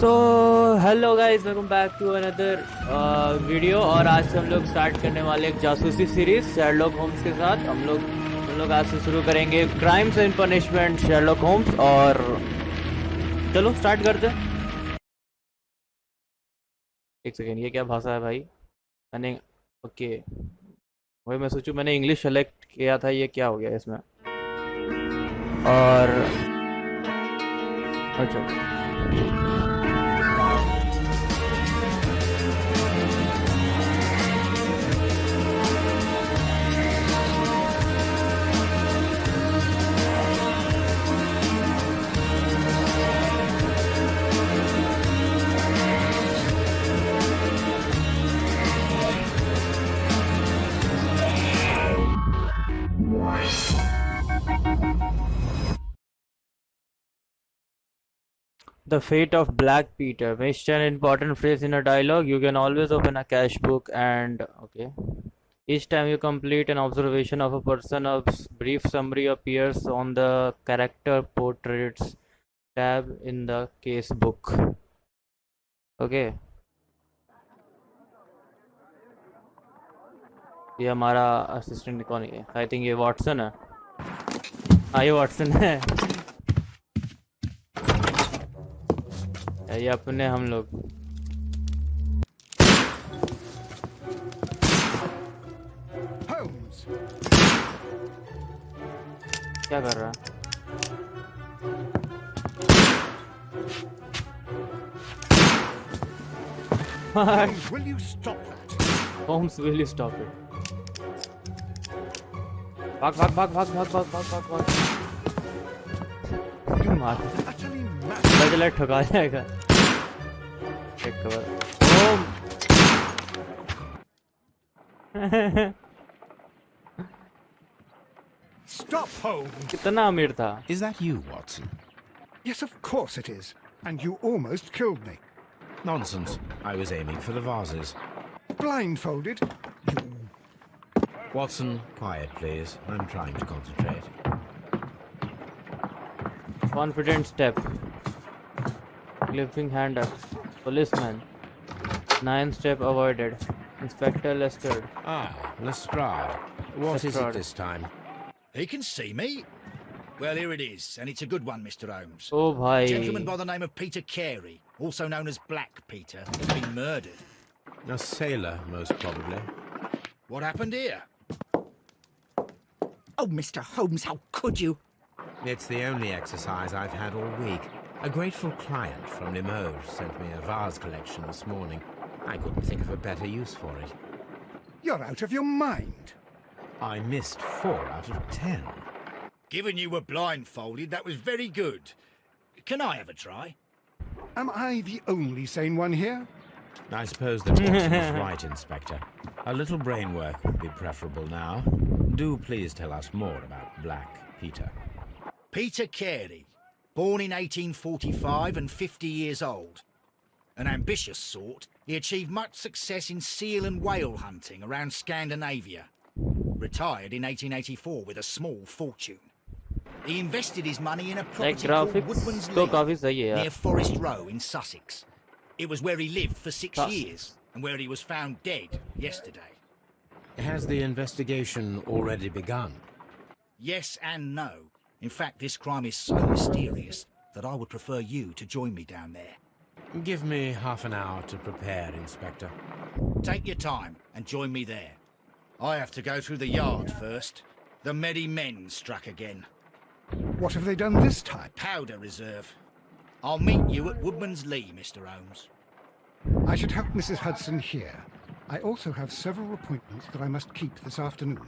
So hello guys, welcome back to another video. और आज से हम लोग स्टार्ट करने वाले एक जासूसी सीरीज शेरलॉक होम्स के साथ। हम लोग आज से शुरू करेंगे crimes and punishment Sherlock Holmes. और चलो स्टार्ट करते हैं। एक सेकेंड, ये क्या भाषा है भाई? मैंने ओके वही मैं सोचूं, मैंने इंग्लिश सेलेक्ट किया था, ये क्या हो गया इसमें? और अच्छा, the fate of Black Peter. Missed an important phrase in a dialogue. You can always open a cash book and okay. Each time you complete an observation of a person, a brief summary appears on the character portraits tab in the case book. Okay. ये हमारा assistant कौन है? I think ये Watson है। हाँ, ये Watson है। ये अपने हम लोग Holmes. क्या कर रहा है? Holmes, will you stop that? Holmes, will you stop it? भाग भाग भाग भाग भाग भाग भाग भाग भाग। मार Utterly पता चला ठुका जाएगा। एक कवर। ओम। Stop, Holmes. कितना अमीर था? Is that you, Watson? Yes, of course it is. And you almost killed me. Nonsense. I was aiming for the vases. Blindfolded. Watson, quiet, please. I'm trying to concentrate. Confident step. Lifting hand up. Policeman. 9 step avoided. Inspector Lestrade. Ah, Lestrade. What is it Lestrade. this time? He can see me. Well, here it is, and it's a good one, Mr. Holmes. O A भाई। gentleman by the name of Peter Carey, also known as Black Peter, has been murdered. A sailor, most probably. What happened here? Oh, Mr. Holmes, how could you? It's the only exercise I've had all week. A grateful client from Limoges sent me a vase collection this morning. I couldn't think of a better use for it. You're out of your mind. I missed 4 out of 10. Given you were blindfolded, that was very good. Can I have a try? Am I the only sane one here? I suppose that Watson is right, Inspector. A little brain work would be preferable now. Do please tell us more about Black Peter. Peter Carey, born in 1845 and 50 years old. An ambitious sort, he achieved much success in seal and whale hunting around Scandinavia. Retired in 1884 with a small fortune. He invested his money in a property called graphics Woodman's तो Lee, काफी सही है यार। near Forest Row in Sussex. It was where he lived for 6 Sussex. years and where he was found dead yesterday. Has the investigation already begun? Yes and no. In fact, this crime is so mysterious that I would prefer you to join me down there. Give me half an hour to prepare, Inspector. Take your time and join me there. I have to go through the yard first. The Medi men struck again. What have they done this time? Powder reserve. I'll meet you at Woodman's Lee, Mr. Holmes. I should help Mrs. Hudson here. I also have several appointments that I must keep this afternoon.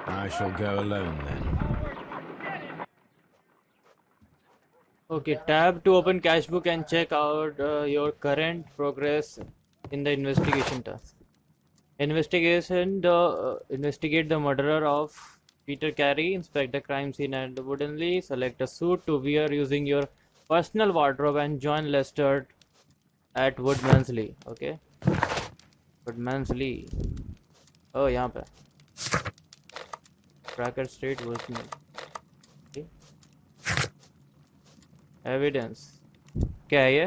I shall go alone then. Okay, tab to open cash book and check out your current progress in the investigation task. Investigate the murderer of Peter Carey. Inspect the crime scene and woodenly select a suit to wear using your personal wardrobe and join Lester at Woodman's Lee. Okay, Woodman's Lee. Oh, यहाँ पे Tracker Street, Woodman. Okay. Evidence. क्या है ये?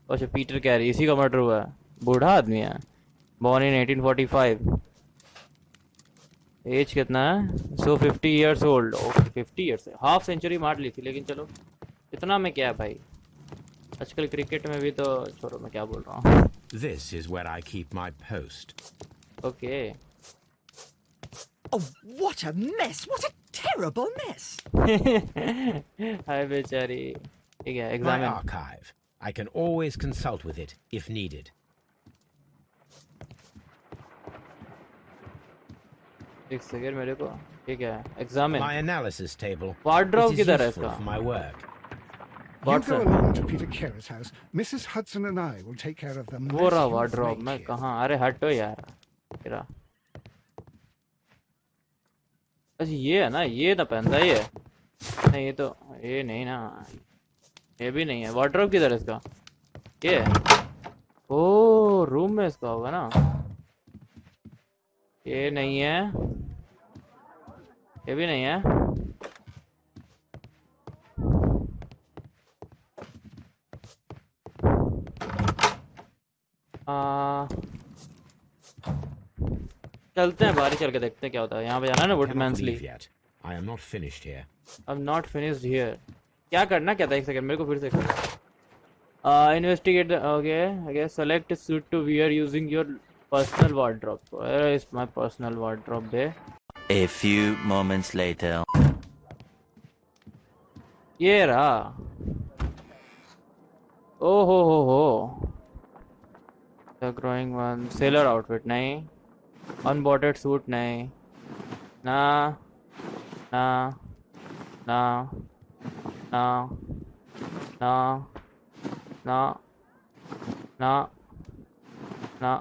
अच्छा Peter carry, इसी का murder हुआ है। बूढ़ा आदमी है, born in 1845, एज कितना है? So 50 years old. Okay 50 years, half century मार ली थी, लेकिन चलो इतना में क्या है भाई, आजकल क्रिकेट में भी तो, छोड़ो मैं क्या बोल रहा हूँ। This is where I keep my post. Okay Oh, what a mess! What a terrible mess! हाय बेचारी। ठीक है, My examine. archive. I can always consult with it if needed. एक सेकंड मेरे को, ठीक है, examine. My analysis table. Wardrobe It is किधर है useful इसका? for my work. You go Watson. along to Peter Carey's house. Mrs. Hudson and I will take care of them. वो रहा वार्डरोब। मैं कहाँ, अरे हटो यार तेरा। अच्छा ये है ना, ये तो पहनता ही है। नहीं ये तो, ये नहीं ना, ये भी नहीं है। वार्डरोब किधर है इसका? ये है। ओ रूम में इसका होगा ना। ये नहीं है, ये भी नहीं है। चलते हैं बाहर ही, चल के देखते हैं क्या होता है। यहाँ पे जाना है ना Cannot Woodman's Lee. leave yet. I am not finished here. अब नॉट फिनिश्ड हियर। क्या करना क्या था, एक सेकंड मेरे को फिर से investigate. Okay okay, select suit to wear using your personal wardrobe. Where is my personal wardrobe बे? A few moments later. ये रहा। ओ हो। The growing one, sailor outfit नहीं, अनबॉटेड सूट नहीं, ना ना ना ना ना ना ना ना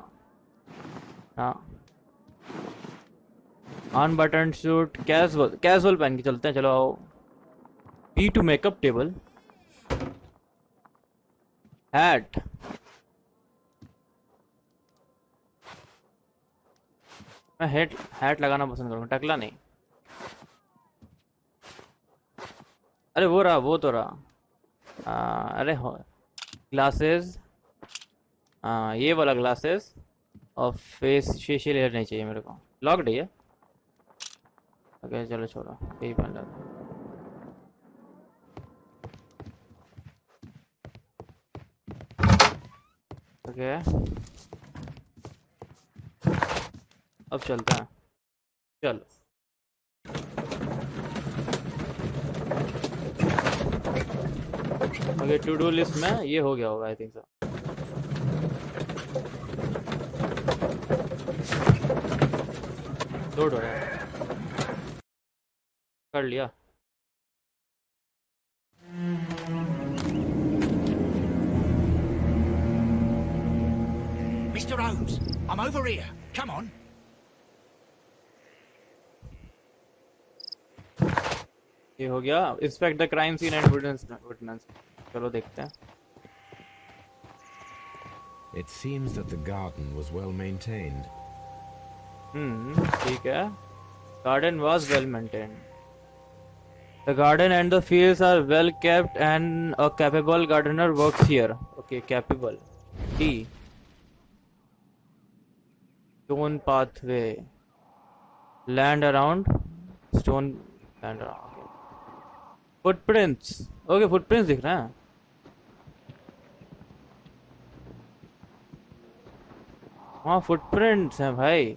ना, अनबटन सूट, कैजुअल कैजुअल पहन के चलते हैं। चलो आओ। Be to makeup table, hat. मैं हैट लगाना पसंद करूँगा, टकला नहीं। अरे वो रहा, वो तो रहा। अरे हो, ग्लासेस, ये वाला ग्लासेस, और फेशियल हेयर नहीं चाहिए मेरे को। लॉक्ड है ये। ओके चलो छोड़ो, यही पहन लेते हैं। ओके अब चलते हैं, चलो। ओके टू डू लिस्ट में ये हो गया होगा आई थिंक सो। लोड हो रहा है, कर लिया। Mr. Holmes, I'm over here. Come on. ये हो गया। Inspect the crime scene and witness. चलो देखते हैं। It seems that the garden was well maintained. ठीक है। Garden was well maintained. The garden and the fields are well kept and a capable gardener works here. Okay, capable. D. Stone pathway. Land around. Stone land around. Footprints. Okay, footprints दिख रहे हैं। हाँ footprints हैं भाई।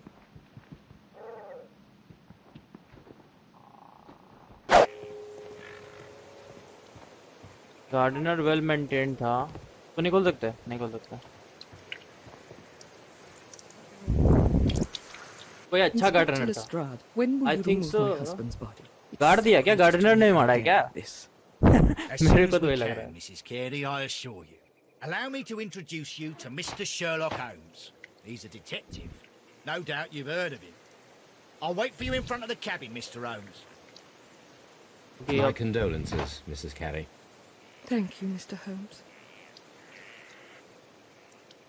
Gardener well maintain था, तो निकल सकते हैं, निकल सकते हैं। कोई अच्छा गार्डनर था। आई थिंक सो। गाड़ दिया क्या, गार्डनर ने मारा है क्या? As soon मेरे as को तो we ये लग रहा can, है। Mrs. Carey, I assure you. Allow me to introduce you to Mr. Sherlock Holmes. He's a detective. No doubt you've heard of him. I'll wait for you in front of the cabin, Mr. Holmes. Okay, My अब condolences, Mrs. Carey. Thank you, Mr. Holmes.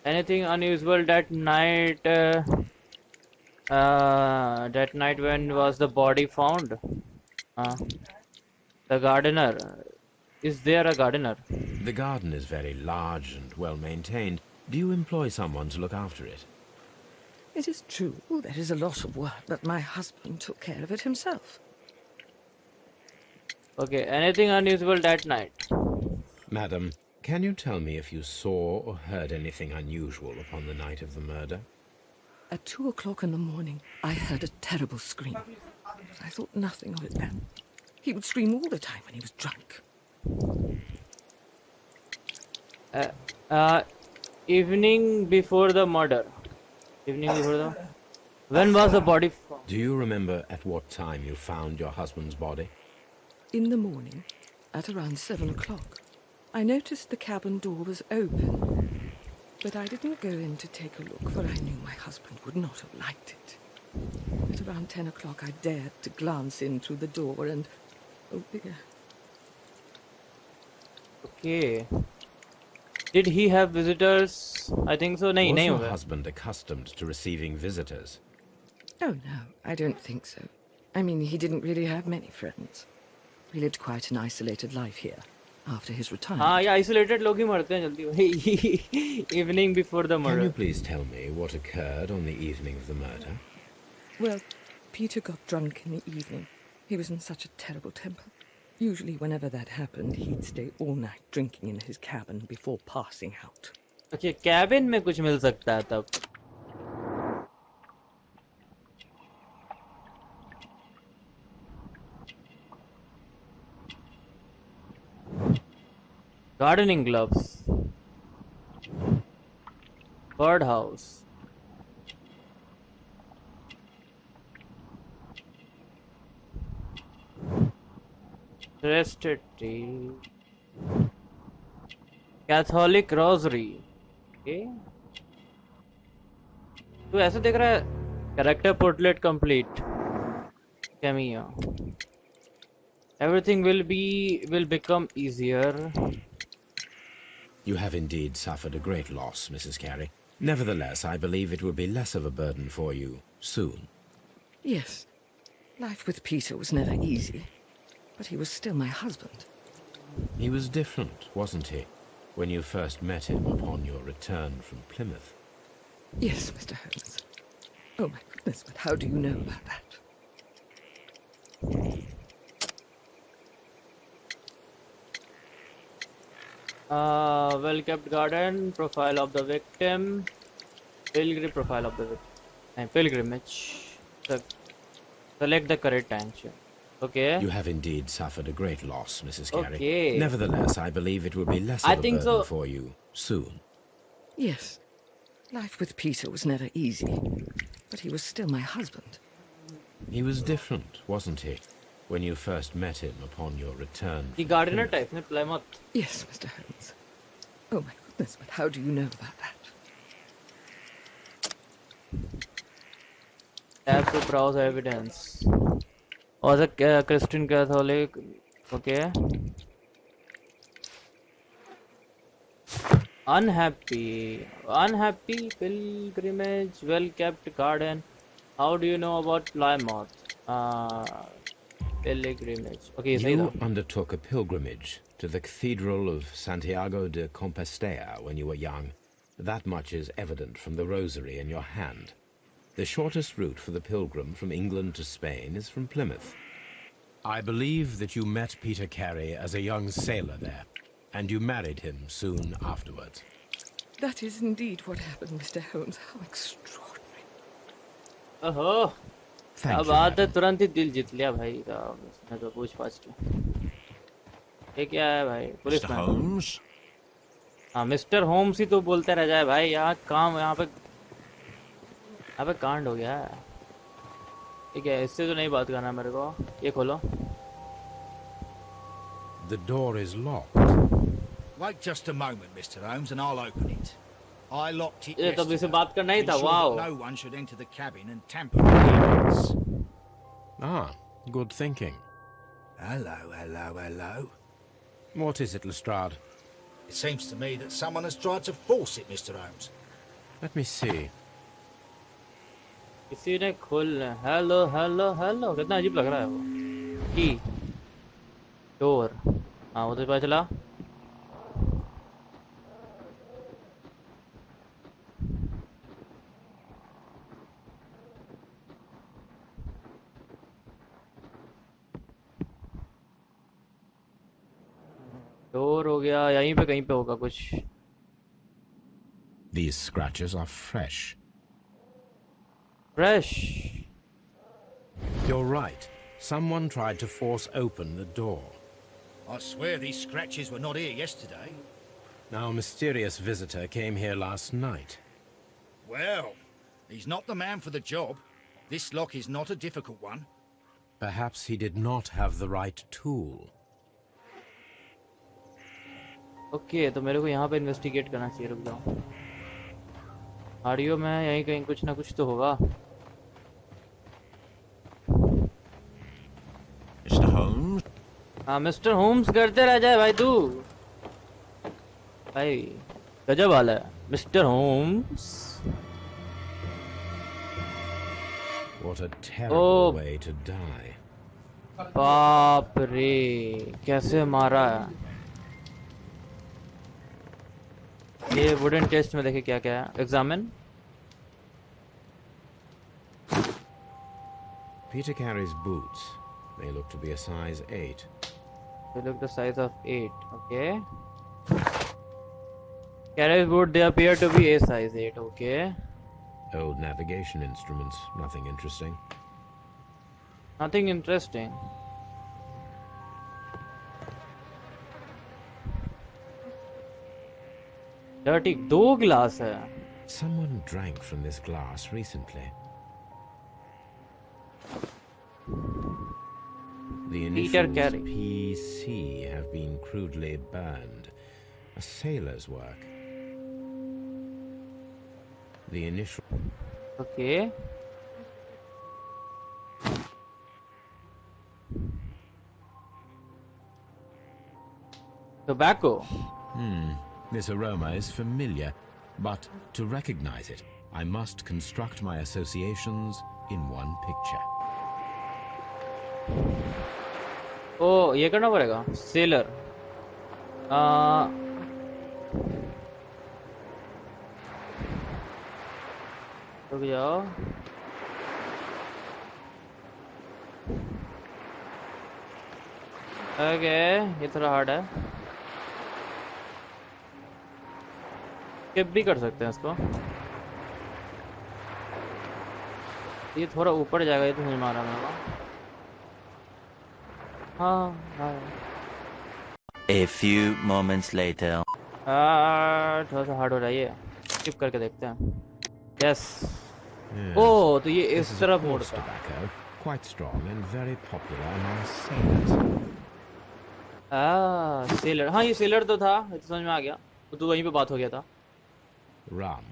anything unusual that night? That night when was the body found? The gardener. Is there a gardener? The garden is very large and well maintained. Do you employ someone to look after it? It is true, there is a lot of work, but my husband took care of it himself. Okay, anything unusual that night? Madam, can you tell me if you saw or heard anything unusual upon the night of the murder? At 2 o'clock in the morning, I heard a terrible scream. I thought nothing of it then. He would scream all the time when he was drunk. Evening before the murder. Evening before the... When was the body found? Do you remember at what time you found your husband's body? In the morning, at around 7 o'clock, I noticed the cabin door was open. But I didn't go in to take a look, for I knew my husband would not have liked it. At around 10 o'clock, I dared to glance in through the door and... Oh dear. Okay. Did he have visitors? I think so. Was nahi your hoga. husband accustomed to receiving visitors? Oh no, I don't think so. I mean, he didn't really have many friends. He lived quite an isolated life here, after his retirement. हाँ ये isolated लोग ही मरते हैं जल्दी भाई. Evening before the Can murder. you please tell me what occurred on the evening of the murder? Well, Peter got drunk in the evening. He was in such a terrible temper. Usually whenever that happened, he'd stay all night drinking in his cabin before passing out. Okay, cabin में कुछ मिल सकता है तब. Gardening gloves. Birdhouse. Twisted tea. Catholic rosary. Okay. तू ऐसे देख रहा है? Character portrait complete. Cameo. Everything will become easier. You have indeed suffered a great loss, Mrs. Carey. Nevertheless, I believe it will be less of a burden for you soon. Yes, life with Peter was never easy, but he was still my husband. He was different, wasn't he, when you first met him upon your return from Plymouth? Yes, Mr. Holmes. Oh my goodness, but how do you know about that? Well-kept garden, profile of the victim, profile of the victim, pilgrimage. Select the correct answer. Okay. You have indeed suffered a great loss, Mrs. Carey. Okay. Nevertheless, I believe it will be less I of a think burden so. for you soon. Yes, life with Peter was never easy, but he was still my husband. He was different, wasn't he, when you first met him upon your return The from gardener Plymouth? type ने Plymouth. Yes, Mr. Holmes. Oh my goodness, but how do you know about that? Tap to browse evidence. Was a Christian Catholic. Okay. Unhappy pilgrimage, well-kept garden. How do you know about Plymouth? Pilgrimage. Okay, say You that. undertook a pilgrimage to the Cathedral of Santiago de Compostela when you were young. That much is evident from the rosary in your hand. The shortest route for the pilgrim from England to Spain is from Plymouth. I believe that you met Peter Carey as a young sailor there, and you married him soon afterwards. That is indeed what happened, Mr. Holmes. How extraordinary. ओहो Thank अब you, बात है madam. तुरंत ही दिल जीत लिया भाई का मैं तो पूछ पाछ के ये क्या है भाई पुलिस Mr. Holmes? हाँ मिस्टर होम्स ही तो बोलते रह जाए भाई यहाँ पे कांड हो गया है ठीक है इससे तो नहीं बात करना मेरे को ये खोलो The door is locked. Wait just a moment, Mr. Holmes, and I'll open it. I locked it ये तब इसे yesterday, बात करना ही था ensured wow that no one should enter the cabin and tamper with the evidence. Ah, good thinking. Hello, hello, hello. What is it, Lestrade? It seems to me that someone has tried to force it, Mr. Holmes. Let me see. किसी ने खोल hello hello hello कितना अजीब लग रहा है वो की डोर हाँ वो तो पता चला हो गया, यहीं पे कहीं पे होगा कुछ. These scratches are fresh. Fresh. You're right. Someone tried to force open the door. I swear these scratches were not here yesterday. Now, a mysterious visitor came here last night. Well, he's not the man for the job. This lock is not a difficult one. Perhaps he did not have the right tool. Okay तो मेरे को यहाँ पे investigate करना चाहिए. रुक जाओ. Audio में यहीं कहीं कुछ ना कुछ तो होगा. Mr. Holmes? हाँ मिस्टर होम्स करते रह जाए भाई तू. भाई गजब वाला है mister Holmes. What a terrible Oh. way to die. बाप रे कैसे मारा है. ये वुडन टेस्ट में देखे क्या क्या है. Examine. Peter Carey's boots. They look to be a size 8. They look the size of 8. Okay. Carrier's boot, they appear to be a size 8. Okay. Old navigation instruments. Nothing interesting. Nothing interesting. Dirty. 2 glass है. Someone drank from this glass recently. The Peter initials Carey. PC have been crudely burned. A sailor's work. The initial... Okay. Tobacco. This aroma is familiar, but to recognize it, I must construct my associations in one picture. ओ ये करना पड़ेगा. Seller. रुक जाओ. Okay ये थोड़ा hard है. Skip भी कर सकते हैं इसको. ये थोड़ा ऊपर जाएगा. ये तो समझ में आ रहा है मेरे को. हाँ हाँ. A few moments later. थोड़ा सा हार्ड हो रहा है ये. स्किप करके देखते हैं. यस. Yes. ओ तो ये This इस is a तरफ coarse मुड़ता है. tobacco, quite strong and very popular among sailors. Seller. हाँ ये सेलर तो था. ये तो समझ में आ गया. तो वहीं पे बात हो गया था. Rum,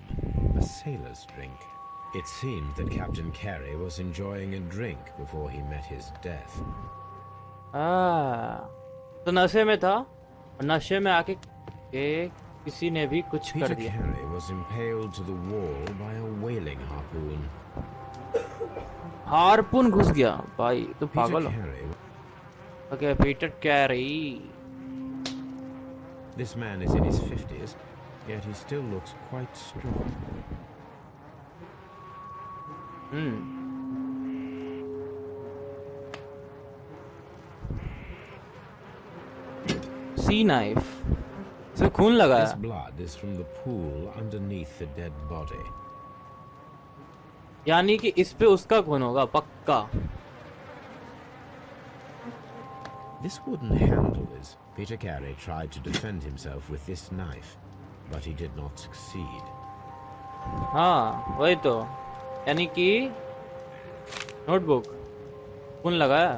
a sailor's drink. It seemed that Captain Carey was enjoying a drink before he met his death. तो नशे में था. और नशे में आके किसी ने भी कुछ कर Peter दिया. Carey was impaled to the wall by a whaling harpoon. Harpoon घुस गया भाई. तो Peter पागल हो. Carey. Okay Peter carry. This man is in his 50s, yet he still looks quite strong. C knife. इसमें खून लगा This है. blood is from the pool underneath the dead body. यानी कि इस पे उसका खून होगा पक्का. This wooden handle is... Peter Carey tried to defend himself with this knife, but he did not succeed. हाँ वही तो. यानी कि नोटबुक खून लगा है.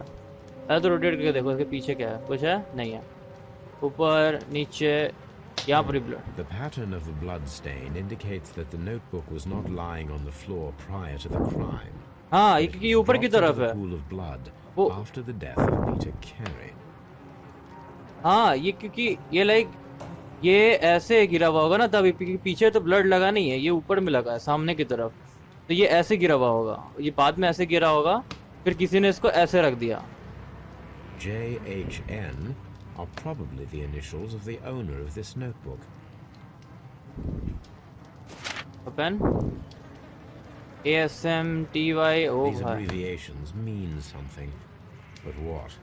अरे तो रोटेट करके देखो इसके पीछे क्या है. कुछ है नहीं है. ऊपर नीचे यहाँ पर blood. The pattern of the blood stain indicates that the notebook was not lying on the floor prior to the crime. हाँ ये It क्योंकि was ऊपर की dropped तरफ into the है. pool of blood वो after the death of Peter Carey. हाँ ये क्योंकि ये लाइक ये ऐसे गिरा हुआ होगा ना तभी. पीछे तो ब्लड लगा नहीं है. ये ऊपर में लगा है सामने की तरफ. तो ये ऐसे गिरा हुआ होगा. ये बाद में ऐसे गिरा होगा. फिर किसी ने इसको ऐसे रख दिया. JHN are probably the initials of the owner of this notebook. Open. ASMTY. Oh These भाई. abbreviations mean something, but what?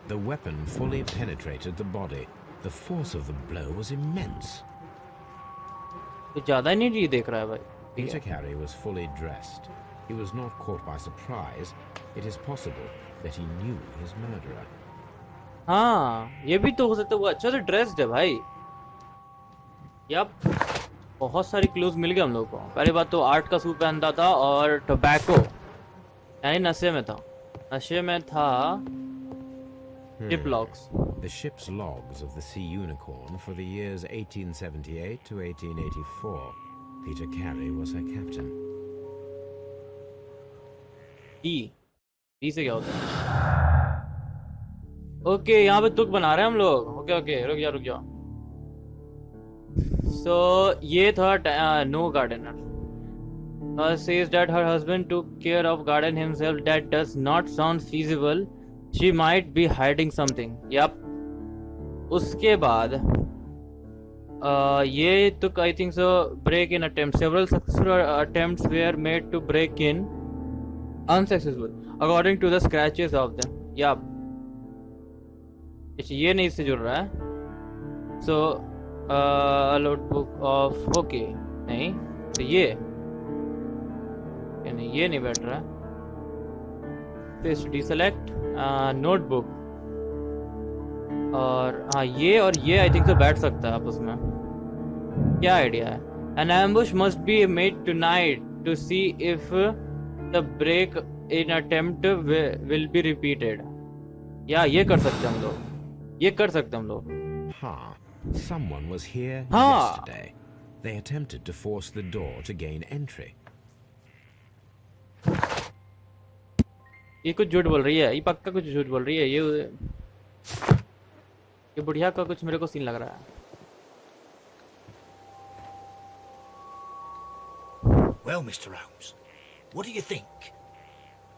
The weapon fully penetrated the body. The force of the blow was immense. तो ज़्यादा नहीं जी देख रहा है भाई. Peter Carey was fully dressed. He was not caught by surprise. It is possible that he knew his murderer. हाँ, ये भी तो हो सकता है, वो अच्छा से ड्रेस्ड है भाई. यप, बहुत सारी क्लूज मिल गए हम लोग को. पहली बात तो आर्ट का सूट पहनता था और टोबैको यानी नशे में था. नशे में था. Ship logs. The ship's logs of the Sea Unicorn for the years 1878 to 1884. Peter Carey was her captain. ई से क्या होता है? ओके, यहाँ पे तुक बना रहे हैं हम लोग. ओके, रुक जा. So ये था no gardener. Says that her husband took care of garden himself. That does not sound feasible. She might be hiding something. Yup. उसके बाद ये took, I think so, break in attempt. Several successful attempts were made to break in. Unsuccessful, according to the scratches of them. Yup. ये नहीं इससे जुड़ रहा है. So notebook of, okay, नहीं तो ये नहीं बैठ रहा. फिर deselect notebook और हाँ ये और ये आई थिंक तो बैठ सकता है आप उसमें. क्या आइडिया है? An ambush must be made tonight to see if the break in attempt will be repeated. या ये कर सकते हम लोग. Ha! Someone was here हाँ. yesterday. They attempted to force the door to gain entry. ये कुछ झूठ बोल रही है. ये पक्का कुछ झूठ बोल रही है. ये बुढ़िया का कुछ मेरे को सीन लग रहा है. Well, Mr. Holmes, what do you think?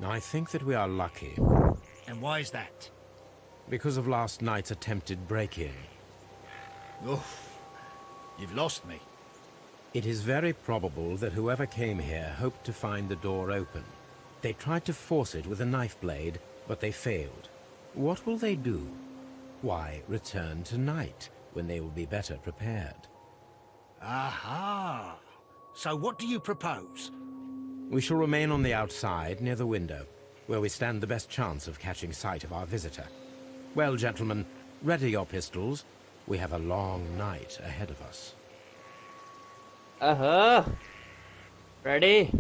I think that we are lucky And why is that? because of last night's attempted break-in. Oof, you've lost me. It is very probable that whoever came here hoped to find the door open. They tried to force it with a knife blade, but they failed. What will they do? Why, return tonight, when they will be better prepared. Aha! So what do you propose? We shall remain on the outside, near the window, where we stand the best chance of catching sight of our visitor. Well, gentlemen, ready your pistols. We have a long night ahead of us. Ready?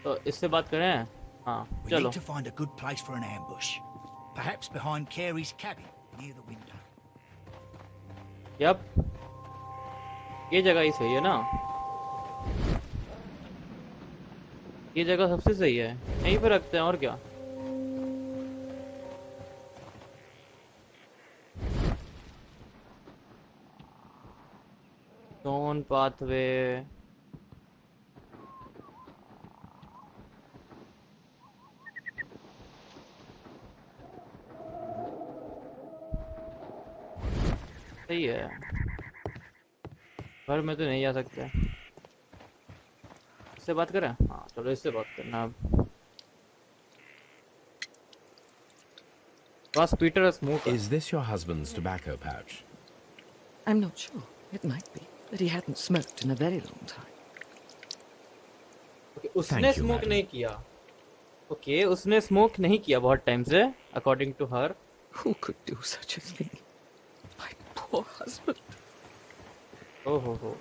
तो इससे बात करें. हाँ, We चलो. need to find a good place for an ambush. Perhaps behind Carey's cabin, near the window. Yep, ये जगह ही सही है ना. ये जगह सबसे सही है. यहीं पे रखते हैं और क्या. Stone pathway. सही है. घर में तो नहीं जा सकते. इससे बात करें. हाँ चलो इससे बात करना अब. Was Peter a smoker? Is this your husband's tobacco pouch? I'm not sure. It might be. But he hadn't smoked in a very long time. Okay, उसने Thank you, स्मोक madam. नहीं किया. ओके, उसने smoke नहीं किया बहुत time से, according to her. Who could do such a thing? My poor husband. ओहो.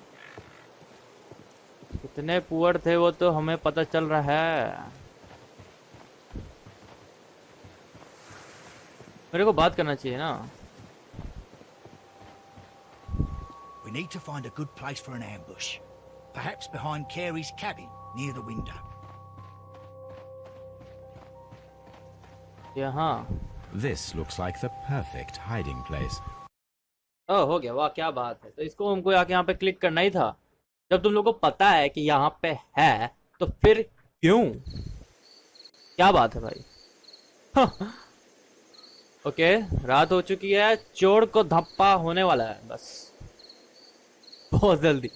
कितने पुअर थे वो तो हमें पता चल रहा है. मेरे को बात करना चाहिए ना. We need to find a good place for an ambush. Perhaps behind Carey's cabin, near the window. यहाँ. This looks like the perfect hiding place. हो गया. वाह क्या बात है. तो इसको हमको यहाँ पे क्लिक करना ही था. जब तुम लोग को पता है कि यहाँ पे है तो फिर क्यों. क्या बात है भाई. ओके, रात हो चुकी है. चोर को धप्पा होने वाला है बस बहुत जल्दी.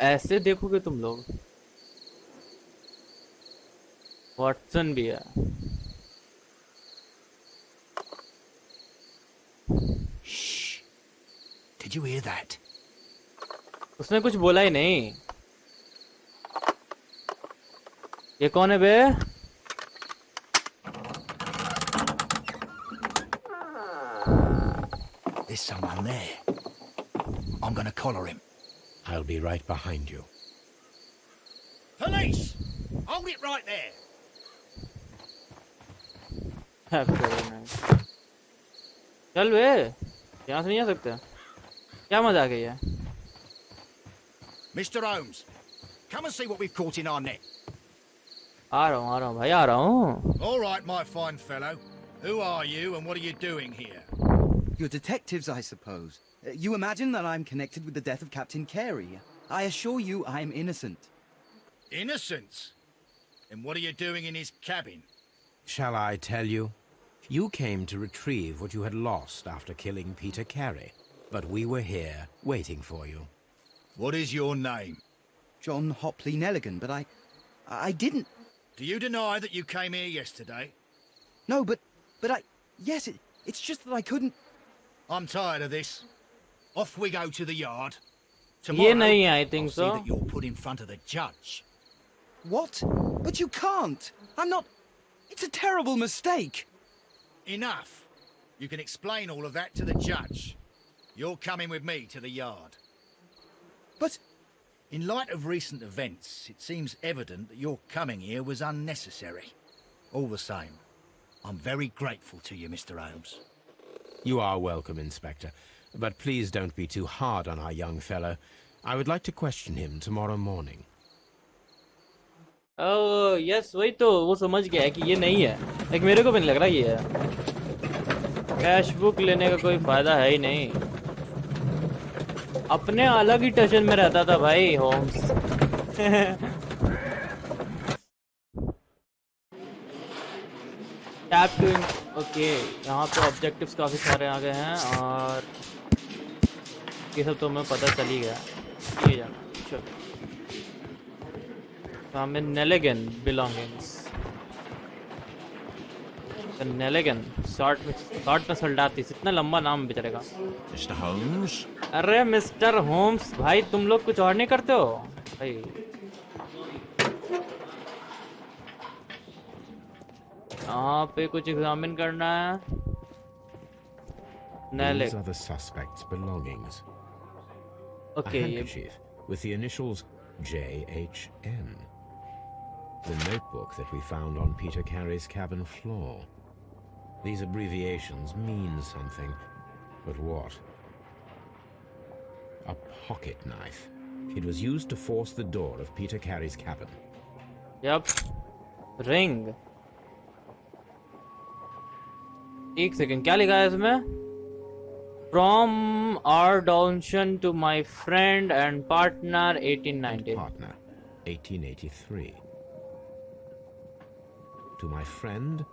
ऐसे देखोगे तुम लोग. वाटसन भी है. Did you hear that? उसने कुछ बोला ही नहीं. ये कौन है बे? There's someone there. I'm gonna collar him. I'll be right behind you. Police! Hold it right there. Very nice. चल बे, यहाँ से नहीं आ सकते. क्या मजाक है ये? Mr. Holmes, come and see what we've caught in our net. आ रहा हूँ भाई, आ रहा हूँ. All right, my fine fellow. Who are you and what are you doing here? You're detectives, I suppose. You imagine that I'm connected with the death of Captain Carey. I assure you I'm innocent. Innocent? And what are you doing in his cabin? Shall I tell you? You came to retrieve what you had lost after killing Peter Carey, but we were here waiting for you. What is your name? John Hopley Nelligan, but I didn't. Do you deny that you came here yesterday? No, but yes, it's just that I couldn't. I'm tired of this. Off we go to the yard. ये Tomorrow, नहीं है, I think I'll so. see that you're put in front of the judge. What? But you can't. I'm not. It's a terrible mistake. Enough. You can explain all of that to the judge. You're coming with me to the yard. But In light of recent events, it seems evident that your coming here was unnecessary. All the same, I'm very grateful to you, Mr. Holmes. You are welcome, Inspector. But please don't be too hard on our young fellow. I would like to question him tomorrow morning. Oh yes, वही तो वो समझ गया है कि ये नहीं है. लेकिन मेरे को भी नहीं लग रहा ये है. कैश बुक लेने का कोई फायदा है ही नहीं. अपने अलग ही टेंशन में रहता था भाई होम्स. Tap to. ओके, यहाँ पे ऑब्जेक्टिव्स काफी सारे आ गए हैं और ये सब तो हमें पता चल ही गया. ये जाना चलो. हमें नेलेगन बिलोंगिंग्स. नेलेगन शॉर्ट में सल्डातीस. इतना लंबा नाम बेचारेगा. Mr. Holmes? अरे मिस्टर होम्स भाई, तुम लोग कुछ और नहीं करते हो भाई? यहाँ पे कुछ एग्जामिन करना है. These are the suspect's belongings. A okay, handkerchief with the initials JHN. The notebook that we found on Peter Carey's cabin floor. These abbreviations mean something, but what? A pocket knife. It was used to force the door of Peter Carey's cabin. Yep, ring. एक second, क्या लिखा है इसमें? From our donation to my friend and partner 1890. Partner, 1883. To my friend.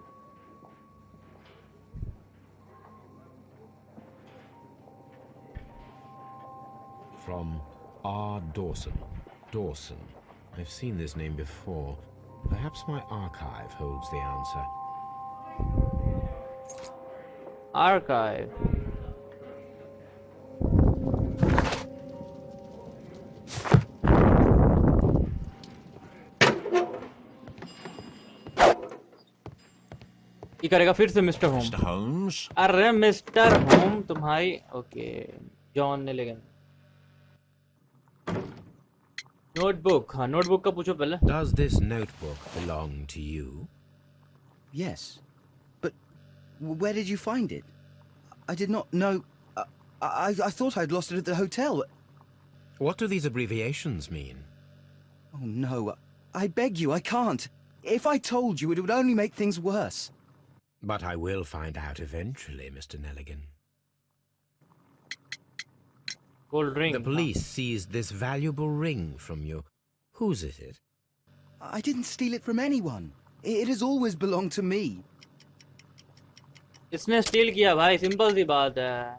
From R. Dawson. Dawson. I've seen this name before. Perhaps my archive holds the answer. Archive. ये करेगा फिर से mister होम. Mr. Holmes? अरे mister होम तुम्हारी. Okay, John Neligan. Notebook. हाँ, notebook का पूछो पहले. Does this notebook belong to you? Yes, but where did you find it? I did not know. I thought I'd lost it at the hotel. What do these abbreviations mean? Oh no, I beg you, I can't. If I told you, it would only make things worse. But I will find out eventually, Mr. Nelligan. Gold ring. The police seized this valuable ring from you. Whose is it? I didn't steal it from anyone. It has always belonged to me. इसने steel किया भाई, simple सी बात है.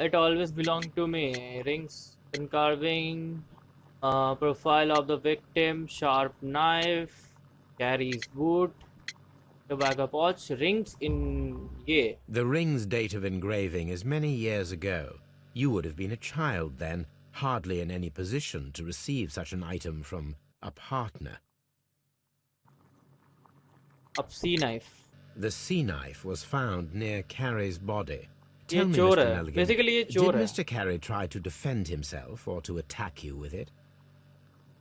It always belonged to me. Rings and carving, profile of the victim, sharp knife, Carey's boot, tobacco pouch, rings in ये. The ring's date of engraving is many years ago. You would have been a child then, hardly in any position to receive such an item from a partner. अब सी knife The sea knife was found near Carey's body. ये Tell me, चोर Mr. है Nelligan, basically ये did चोर है Mr. Carey try to defend himself or to attack you with it?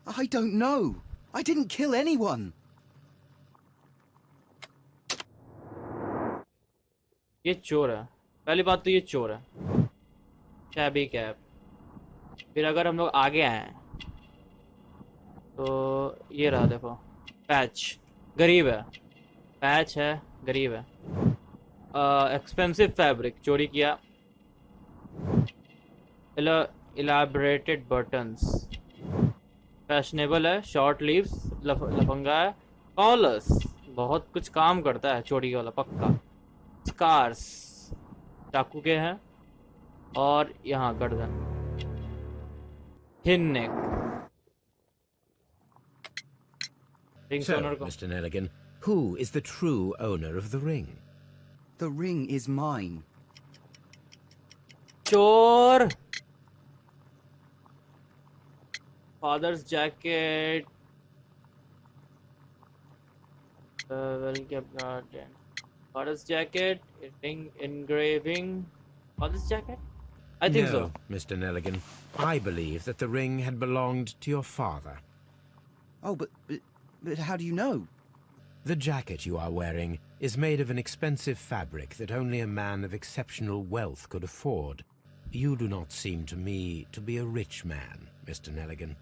I don't know. I didn't kill anyone. ये चोर है पहली बात तो ये चोर है शैबी कैप फिर अगर हम लोग आगे आए तो ये रहा देखो पैच गरीब है पैच है गरीब है एक्सपेंसिव फैब्रिक चोरी किया इलाबरेटेड बटन्स फैशनेबल है शॉर्ट लीव्स लफंगा है कॉलर्स बहुत कुछ काम करता है चोरी वाला पक्का स्कार्स चाकू के हैं और यहाँ गर्दन हिन नेक रिंग So, ओनर को Mr. Nelligan, who is the true owner of the ring? The ring is mine. चोर father's jacket well kept garden father's jacket ring engraving father's jacket I think No, so Mr. Nelligan. I believe that the ring had belonged to your father. Oh, but how do you know? The jacket you are wearing is made of an expensive fabric that only a man of exceptional wealth could afford. You do not seem to me to be a rich man, Mr. Nelligan.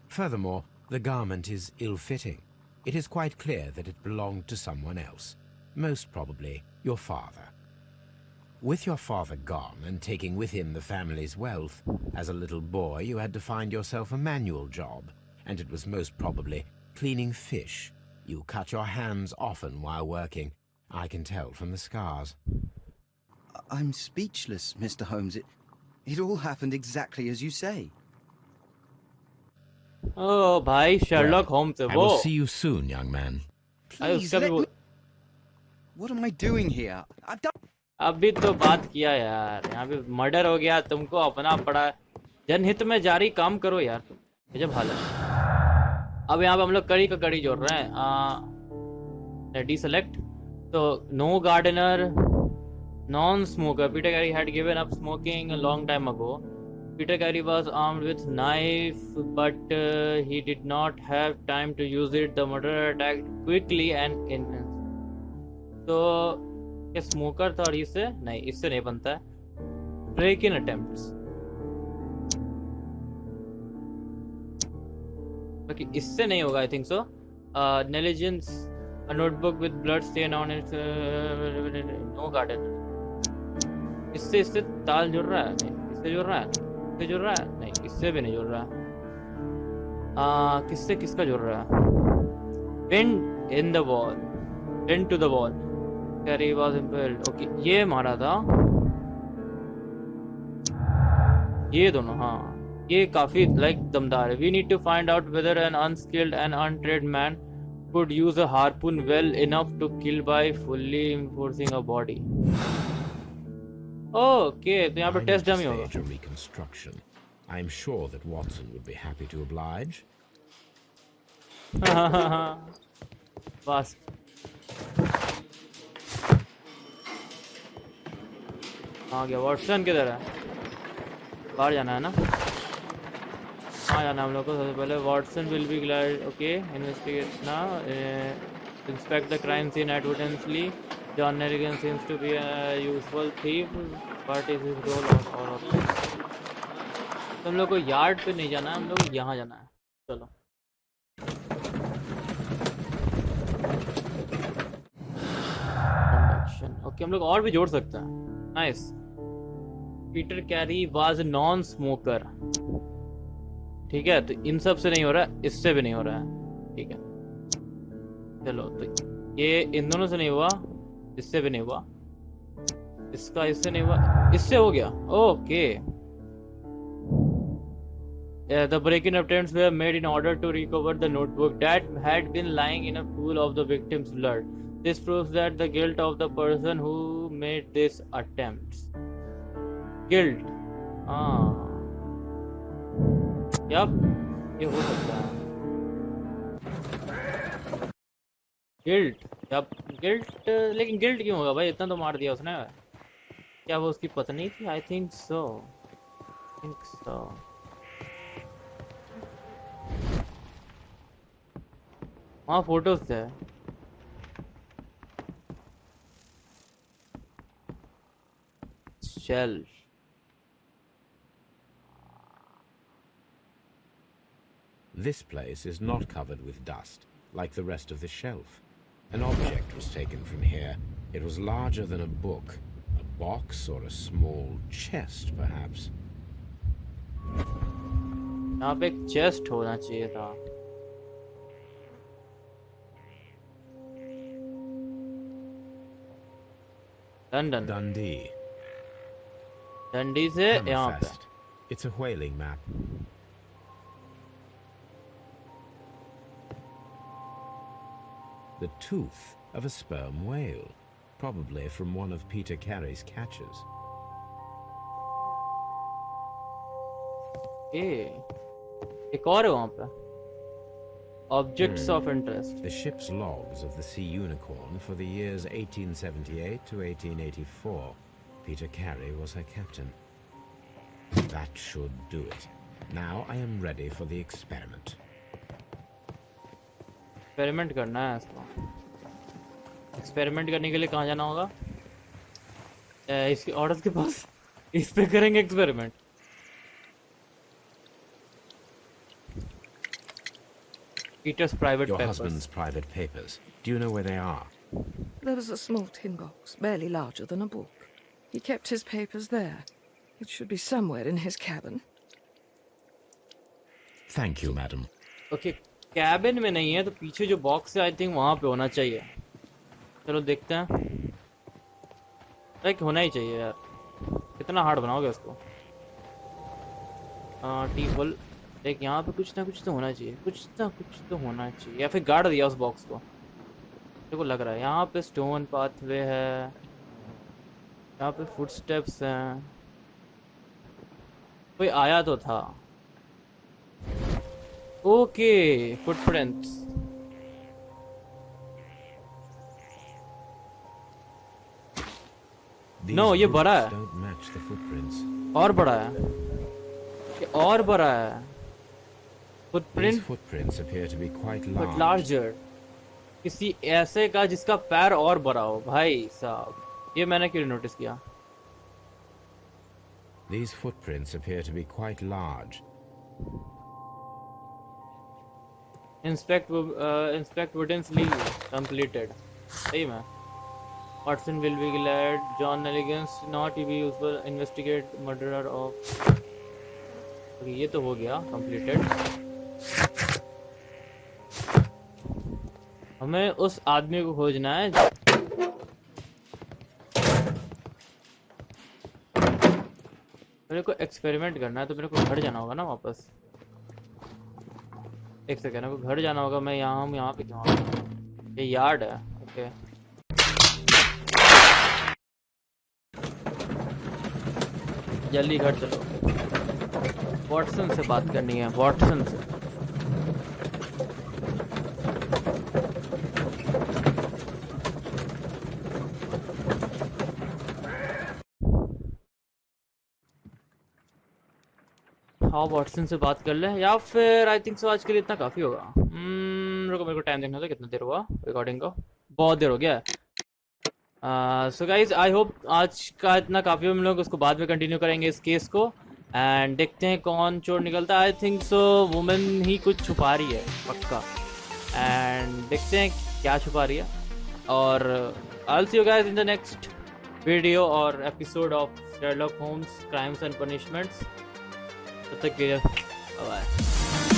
Furthermore, the garment is ill-fitting. It is quite clear that it belonged to someone else, most probably your father. With your father gone and taking with him the family's wealth, as a little boy you had to find yourself a manual job, and it was most probably cleaning fish. You cut your hands often while working. I can tell from the scars. I'm speechless, Mr. Holmes. It all happened exactly as you say. ओ भाई Sherlock Holmes है I वो will see you soon, young man. अरे Please, उसका भी let वो me... What am I doing here? I've done... अभी तो बात किया यार यहाँ पे मर्डर हो गया तुमको अपना पड़ा जनहित में जारी काम करो यार तुम जब हालत अब यहाँ पे हम लोग कड़ी का कड़ी जोड़ रहे हैं डीसेलेक्ट तो no gardener non smoker Peter Carey had given up smoking a long time ago Peter Carey was armed with knife, but he did not have time to use it. The murderer attacked quickly and in. तो ये smoker था और इससे नहीं इससे नहीं बनता है ब्रेक इन अटेम्प्ट्स बाकी इससे नहीं होगा I think so Neligan's a notebook with blood stain on it no garden इससे ताल जुड़ रहा है नहीं इससे जुड़ रहा है इससे जुड़ रहा है नहीं इससे भी नहीं जुड़ रहा किससे किसका जुड़ रहा है pin in the wall pin to the wall Carey was impaled. Okay, ये मारा था ये दोनों हाँ ये काफी लाइक दमदार है We need to find out whether an unskilled and untrained man could use a harpoon well enough to kill by fully enforcing a body. Okay, तो यहाँ पे टेस्ट डमी होगा. A reconstruction. I am sure that Watson would be happy to oblige. बस आ गया Watson किधर है बाहर जाना है ना हाँ जाना हम लोग को सबसे पहले Watson will be glad okay investigate ना inspect the crime scene advertently John Neligan seems to be a useful thief what is his role और हम लोग को यार्ड पे नहीं जाना है हम लोग यहाँ जाना है चलो ओके हम लोग और भी जोड़ सकते हैं nice Peter carry was non smoker ठीक है तो इन सब से नहीं हो रहा है इससे भी नहीं हो रहा है ठीक है चलो तो ये इन दोनों से नहीं हुआ इससे भी नहीं हुआ इसका इससे नहीं हुआ इससे हो गया okay The break-in attempts were made in order to recover the notebook that had been lying in a pool of the victim's blood. This proves that the guilt of the person who made these attempts. Guilt. हाँ yup ये हो सकता है। Guilt yup guilt, लेकिन guilt क्यों होगा भाई, इतना तो मार दिया उसने। क्या वो उसकी पत्नी थी? आई थिंक सो, थिंक सो। वहाँ फोटोज थे। Shelf, This place is not covered with dust, like the rest of the shelf. An object was taken from here. It was larger than a book. A box or a small chest, perhaps. यहाँ पे एक chest होना चाहिए था। London, Dundee. डंडी से यहाँ पे। Hammerfest. It's a whaling map. The tooth of a sperm whale, probably from one of Peter Carey's catches. एक और है वहाँ पे। Objects of interest. The ship's logs of the Sea Unicorn for the years 1878 to 1884. Peter Carey was her captain. That should do it. Now I am ready for the experiment. Experiment करना है इसको। Experiment करने के लिए कहाँ जाना होगा? इसके ऑर्डर्स के पास। इस पे करेंगे experiment. Peter's private Your papers. husband's private papers. Do you know where they are? There was a small tin box, barely larger than a book. He kept his papers there. It should be somewhere in his cabin. Thank you, madam. Okay, cabin में नहीं है तो पीछे जो box है I think वहाँ पे होना चाहिए। चलो देखते हैं। लाइक होना ही चाहिए यार। कितना हार्ड बनाओगे उसको? टेबल देख, यहाँ पे कुछ ना कुछ तो होना चाहिए, कुछ ना कुछ तो होना चाहिए, या फिर गाड़ दिया उस बॉक्स को। मेरे को लग रहा है यहाँ पे स्टोन पाथवे है, यहाँ पे फुटस्टेप्स हैं, कोई आया तो था। Okay, footprints. नो, ये बड़ा है Don't match the footprints. और बड़ा है, ये और बड़ा है। These footprint footprints appear to be quite but large. Larger, किसी ऐसे का जिसका पैर और बड़ा हो। भाई साहब, ये मैंने क्यों नोटिस किया? These footprints appear to be quite large. Inspect woodens leave completed. सही में Watson will be glad. John Nelligans not be useful. Investigate murderer of. Okay, ये तो हो गया completed. हमें उस आदमी को खोजना है। मेरे को एक्सपेरिमेंट करना है तो मेरे को घर जाना होगा ना वापस। एक सेकेंड, मेरे को घर जाना होगा। मैं यहाँ पे क्यों आ गया? ये यार्ड है। ओके जल्दी घर चलो। वॉटसन से बात करनी है, वॉटसन से। हाँ, वॉटसन से बात कर ले, या फिर आई थिंक सो आज के लिए इतना काफ़ी होगा। रुको, मेरे को टाइम देखना था कितना देर हुआ रिकॉर्डिंग को। बहुत देर हो गया। सो गाइज, आई होप आज का इतना काफ़ी। हम लोग उसको बाद में कंटिन्यू करेंगे इस केस को, एंड देखते हैं कौन चोर निकलता है। आई थिंक सो वुमेन ही कुछ छुपा रही है पक्का, एंड देखते हैं क्या छुपा रही है। और I will see you guys in the next video और episode of Sherlock Holmes crimes and punishments. तब तक के लिए बाय।